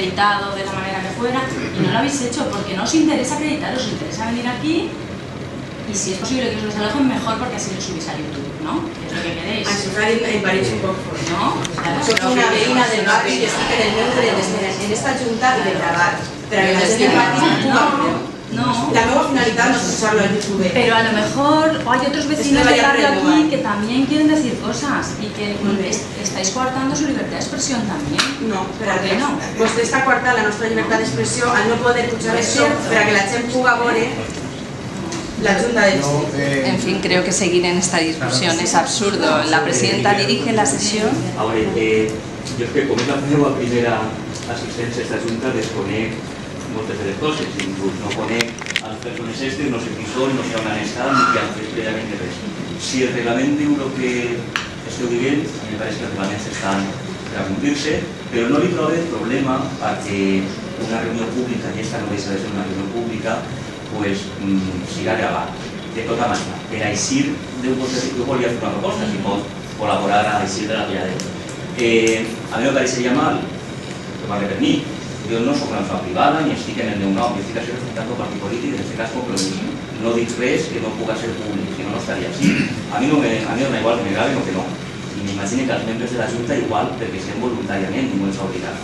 acreditado de la manera que fuera, y no lo habéis hecho porque no os interesa acreditaros, os interesa venir aquí, y si es posible que os los alojen mejor porque así lo subís a YouTube, ¿no? Es lo que queréis. A xufrar en París un poco. No, claro. Soc una veïna del barri que estic en el meu dret en esta junta i de gravar, però que la gent del barri no puga fer. No. La meva finalitat no es usarlo en YouTube. Pero a lo mejor hay otros vecinos del barrio aquí que también quieren decir cosas y que estáis coartando su libertad de expresión también. No, ¿por qué no? Vostè està coartant la nostra llibertat d'expressió al no poder escuchar això per a que la gent puga veure la Junta de Distrito. En fin, creo que seguir en esta discusión es absurdo. La presidenta dirige la sesión. Ahora, jo és que com és la meva primera assistència a esta Junta desconec moltes de les coses, inclús no conec a les persones estes, no sé qui són, no sé on han estat, ni què han fet previament de res. Si el reglament diu el que esteu dient, a mi em pareix que els reglaments estan per a complir-se, però no li trobem problema perquè una reunió pública, i esta no deixa de ser una reunió pública, pues siga gravat, de tota manera. Per a eixir, jo volia fer una proposta, si pot col·laborar a eixir de la Villadera. A mi me pareixeria mal, que parle per mi, jo no soc una persona privada ni estic en el meu nom, jo estic així representant el partit polític, en aquest cas Compromís. No dic res que no puga ser públic, si no, no estaria així. A mi dona igual que me graven o que no. I m'imagino que els membres de la Junta igual, perquè estem voluntàriament, ningú ens ha obligat.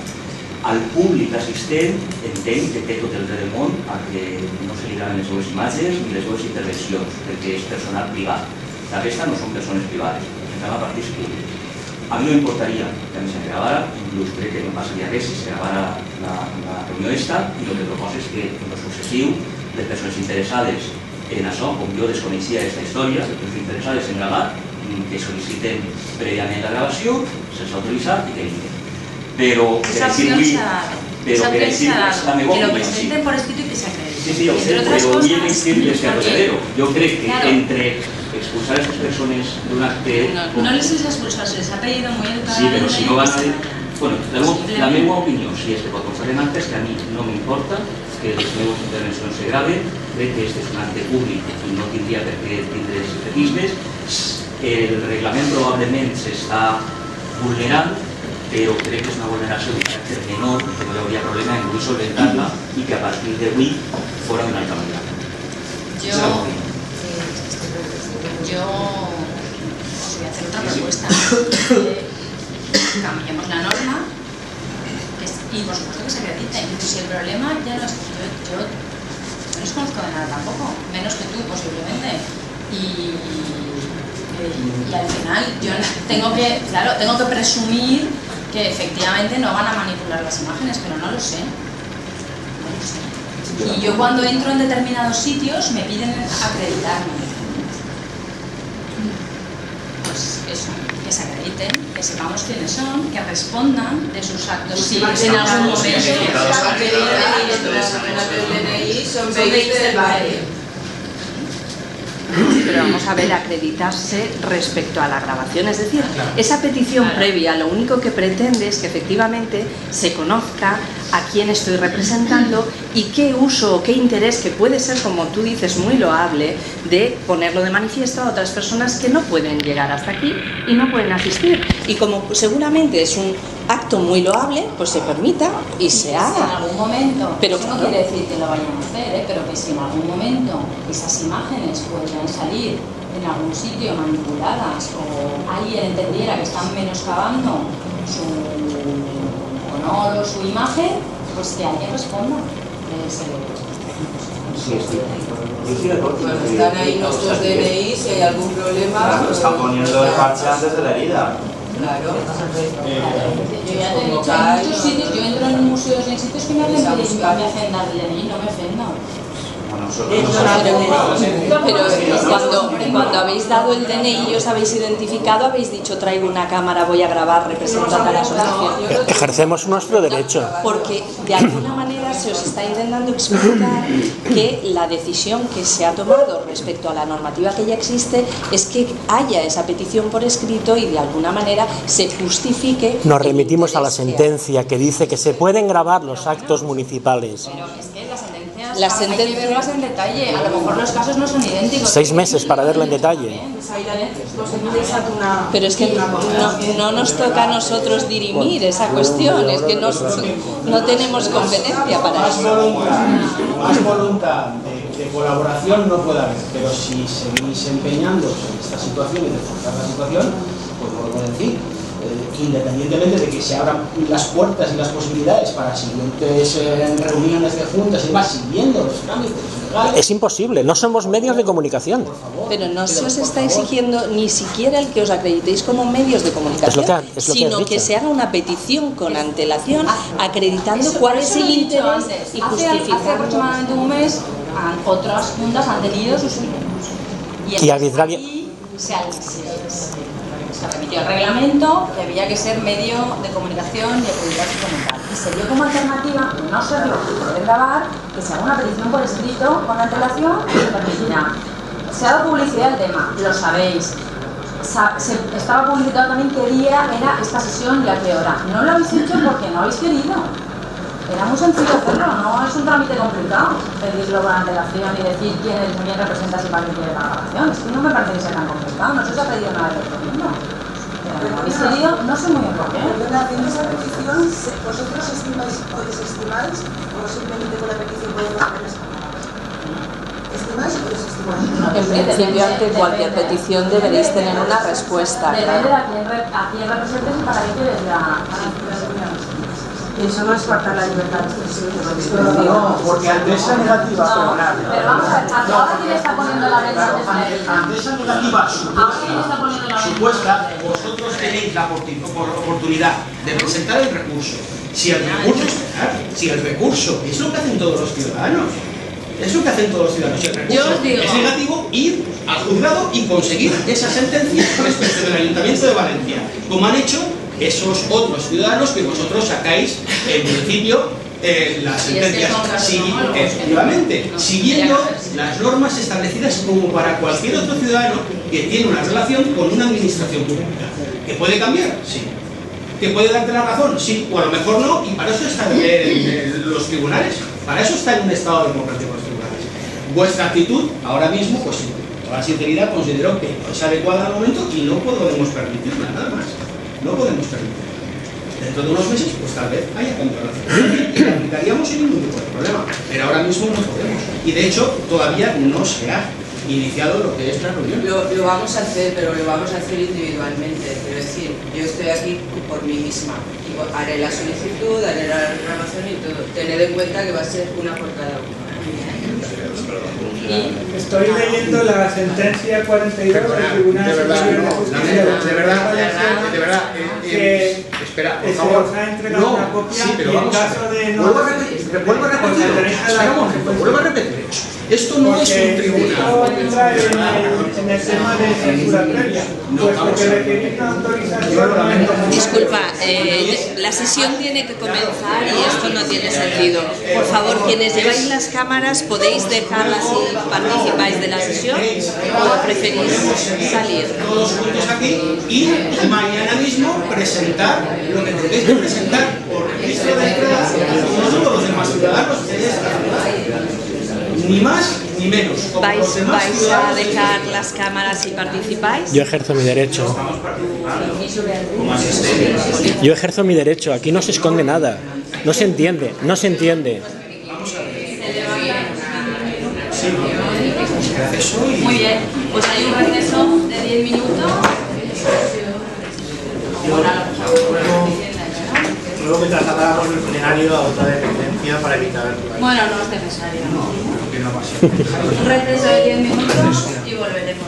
Al públic assistent entenc que té tot el dret del món a que no se li graven les seues imatges ni les seues intervencions, perquè és personal privat. La resta no són persones privades, representem a partits públics. A mi no m'importaria que a mi se gravara, inclús crec que no passaria res si se gravara la reunió esta, i el que proposo és que en el successiu les persones interessades en això, com jo desconeixia aquesta història, les persones interessades en gravar, que sol·liciten prèviament la gravació, se'ls ha autoritzat i que vinguin. Però per així és la meva opinió. Que lo presenten por escrito y que se acredite. Sí, sí, ho sé, però vull insistir-les que a Rodadero. Jo crec que entre expulsar a esas personas de un acte... No les has expulsado, se les ha pedido muy educadamente. Sí, pero si no van a... Bueno, la meva opinió, si és que pot posar en actes, que a mi no m'importa que les meves intervencions se graven, crec que este és un acte públic i no tindria per què tindre secretismes. El reglament probablement s'està vulnerant, però crec que és una vulneració de caràcter menor, que no hi hauria problema en vull solventar-la i que a partir d'avui fora d'una altra manera. Yo os voy a hacer otra propuesta. Cambiemos la norma y por supuesto que se acredite. Si el problema ya yo no os conozco de nada tampoco, menos que tú posiblemente. Y al final yo tengo que presumir que efectivamente no van a manipular las imágenes, pero no lo sé. Y yo cuando entro en determinados sitios me piden acreditarme. Pues eso, que se acrediten, que sepamos quiénes son, que respondan de sus actos. Si en algún momento son veïns del barri. Pero vamos a ver, acreditarse respecto a la grabación, es decir, esa petición previa lo único que pretende es que efectivamente se conozca a quién estoy representando y qué uso o qué interés, que puede ser, como tú dices, muy loable, de ponerlo de manifiesto a otras personas que no pueden llegar hasta aquí y no pueden asistir. Y como seguramente es un acto muy loable, pues se permita y se haga. Si en algún momento, pero eso no quiere decir que lo vayan a hacer, pero que si en algún momento esas imágenes podrían salir en algún sitio manipuladas o alguien entendiera que están menoscabando su honor o su imagen, pues que alguien responda. Bueno, están ahí nuestros DNI, si hay algún problema... Están poniendo el parche antes de la herida. Claro. Yo ya te he dicho, en muchos sitios, yo entro en museos y en sitios que me hacen dar el DNI, no me ofendo. Pero cuando habéis dado el DNI y os habéis identificado, habéis dicho traigo una cámara, voy a grabar representando a la asociación. Ejercemos nuestro derecho. Porque de alguna manera se os está intentando explicar que la decisión que se ha tomado respecto a la normativa que ya existe es que haya esa petición por escrito y de alguna manera se justifique. Nos remitimos a la sentencia que dice que se pueden grabar los actos municipales. Pero es que la sentencia La hay que sentencia... verlas en detalle. A lo mejor los casos no son idénticos. 6 meses para verlo en detalle. Pero es que no nos toca a nosotros dirimir esa cuestión, es que no tenemos competencia para eso. Más voluntad de colaboración no puede haber, pero si seguís empeñándoos en esta situación y de forzar la situación, pues vuelvo a decir, independientemente de que se abran las puertas y las posibilidades para siguientes reuniones de juntas y demás, siguiendo los trámites legales. Es imposible, no somos medios de comunicación. Pero no se os está exigiendo ni siquiera el que os acreditéis como medios de comunicación, sino que se haga una petición con antelación acreditando cuál es el interés y justificando. Hace aproximadamente un mes otras juntas han tenido sus plenos. Y arbitraria. Se remitió el reglamento que había que ser medio de comunicación y acreditarse como tal. Y se dio como alternativa, no serlo y poder grabar, que se haga una petición por escrito con antelación y se permitirá. Se ha dado publicidad al tema, lo sabéis. Estaba publicitado también qué día era esta sesión y a qué hora. No lo habéis hecho porque no habéis querido. Era muy sencillo hacerlo, no es un trámite complicado pedirlo con antelación y decir quién representa si para qué quiere la grabación. Es que no me parece que sea tan complicado, no se os ha pedido nada de otro mundo. Pero no habéis querido, no sé muy bien por qué. Haciendo esa petición, ¿vosotros estimáis o desestimáis o simplemente con la petición podemos hacer las palabras? ¿Estimáis o desestimáis? En principio, ante cualquier petición deberéis tener una respuesta. Depende de a quién representes y para qué quieres la Y eso no es faltar la libertad de expresión. No, porque ante esa negativa, pero vamos a ver, ahora quién está poniendo la venta ante esa negativa supuesta, vosotros tenéis la oportunidad de presentar el recurso. Si el recurso es lo que hacen todos los ciudadanos. Es lo que hacen todos los ciudadanos. Si el recurso es negativo, ir al juzgado y conseguir esa sentencia respecto del Ayuntamiento de Valencia, como han hecho esos otros ciudadanos que vosotros sacáis en principio las sentencias, efectivamente, siguiendo las normas establecidas como para cualquier otro ciudadano que tiene una relación con una administración pública. ¿Que puede cambiar? Sí. ¿Que puede darte la razón? Sí, o a lo mejor no, y para eso están los tribunales, para eso está en un estado democrático los tribunales. Vuestra actitud, ahora mismo, pues con toda sinceridad, considero que no es adecuada al momento y no podemos permitirla, nada más. No podemos permitirlo. Dentro de unos meses, pues tal vez haya contratación y la aplicaríamos sin ningún tipo de problema. Pero ahora mismo no podemos. Y de hecho, todavía no se ha iniciado lo que es la reunión. Lo vamos a hacer, pero lo vamos a hacer individualmente. Quiero decir, yo estoy aquí por mí misma. Y haré la solicitud, haré la reclamación y todo. Tened en cuenta que va a ser una por cada uno. Estoy leyendo la sentencia 42 del Tribunal Superior de Justicia de verdad, espera, por favor. Se os ha entregado una copia sí, pero y en vamos caso de no... vuelvo a repetir. Esto no es un tribunal. Entra en el tema de censura previa, puesto que requerir una autorización... Disculpa, la sesión tiene que comenzar y esto no tiene sentido. Por favor, quienes lleváis las cámaras, ¿podéis dejarlas si participáis de la sesión o preferís salir? Todos juntos aquí y mañana mismo presentar lo que tenéis que presentar por registro de entrada como todos los demás ciudadanos de esta ciudad. Ni más ni menos. ¿Vais a dejar las cámaras si participáis? Yo ejerzo mi derecho. Yo ejerzo mi derecho. Aquí no se esconde nada. No se entiende. No se entiende. Muy bien, pues hay un receso de 10 minutos. Luego que trasladáramos el plenario a otra dependencia para evitar... Bueno, no es necesario. No, que no va a ser. Un receso de 10 minutos y volveremos.